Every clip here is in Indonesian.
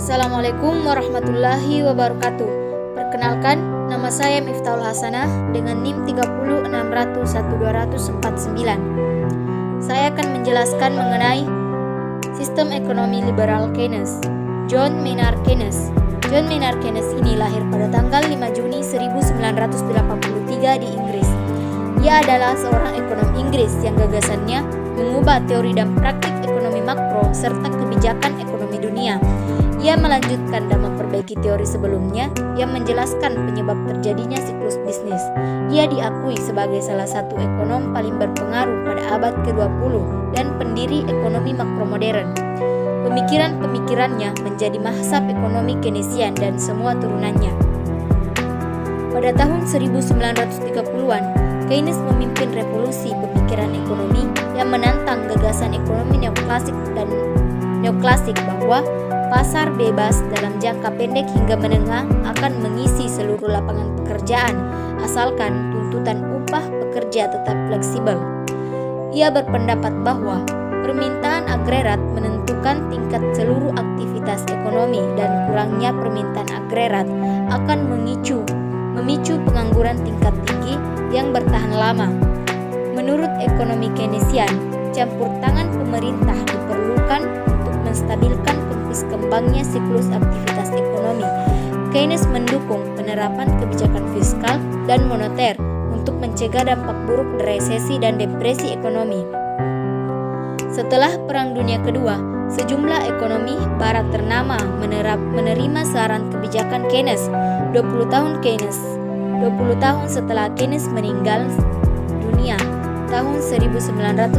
Assalamualaikum warahmatullahi wabarakatuh. Perkenalkan, nama saya Miftahul Hasanah dengan NIM 306101249. Saya akan menjelaskan mengenai sistem ekonomi liberal Keynes. John Maynard Keynes. John Maynard Keynes ini lahir pada tanggal 5 Juni 1983 di Inggris. Ia adalah seorang ekonom Inggris yang gagasannya mengubah teori dan praktik ekonomi makro serta kebijakan ekonomi dunia. Ia melanjutkan dan memperbaiki teori sebelumnya yang menjelaskan penyebab terjadinya siklus bisnis. Ia diakui sebagai salah satu ekonom paling berpengaruh pada abad ke-20 dan pendiri ekonomi makro modern. Pemikiran-pemikirannya menjadi mazhab ekonomi Keynesian dan semua turunannya. Pada tahun 1930-an, Keynes memimpin revolusi pemikiran ekonomi yang menantang gagasan ekonomi neoklasik bahwa pasar bebas dalam jangka pendek hingga menengah akan mengisi seluruh lapangan pekerjaan asalkan tuntutan upah pekerja tetap fleksibel. Ia berpendapat bahwa permintaan agregat menentukan tingkat seluruh aktivitas ekonomi dan kurangnya permintaan agregat akan memicu pengangguran tingkat tinggi yang bertahan lama. Menurut ekonomi Keynesian, campur tangan pemerintah diperlukan untuk menstabilkan kembangnya siklus aktivitas ekonomi. Keynes mendukung penerapan kebijakan fiskal dan moneter untuk mencegah dampak buruk resesi dan depresi ekonomi. Setelah Perang Dunia Kedua, sejumlah ekonomi barat ternama menerima saran kebijakan Keynes. 20 tahun setelah Keynes meninggal dunia tahun 1946,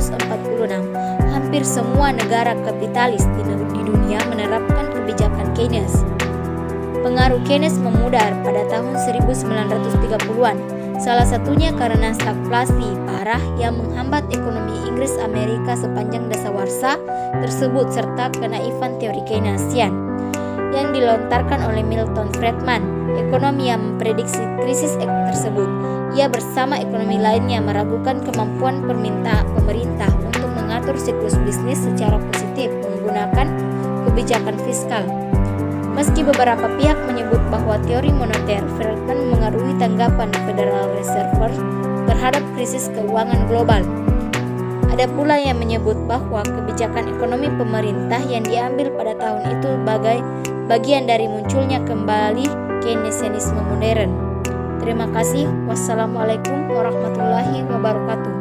hampir semua negara kapitalis di dunia menerapkan kebijakan Keynes. Pengaruh Keynes memudar pada tahun 1930-an, salah satunya karena stagflasi parah yang menghambat ekonomi Inggris Amerika sepanjang dasawarsa tersebut serta kenaifan teori Keynesian yang dilontarkan oleh Milton Friedman, ekonomi yang memprediksi krisis tersebut. Ia bersama ekonomi lainnya meragukan kemampuan pemerintah untuk mengatur siklus bisnis secara positif menggunakan kebijakan fiskal. Meski beberapa pihak menyebut bahwa teori moneter Friedman mengaruhi tanggapan Federal Reserve terhadap krisis keuangan global. Ada pula yang menyebut bahwa kebijakan ekonomi pemerintah yang diambil pada tahun itu sebagai bagian dari munculnya kembali Keynesianisme modern. Terima kasih. Wassalamualaikum warahmatullahi wabarakatuh.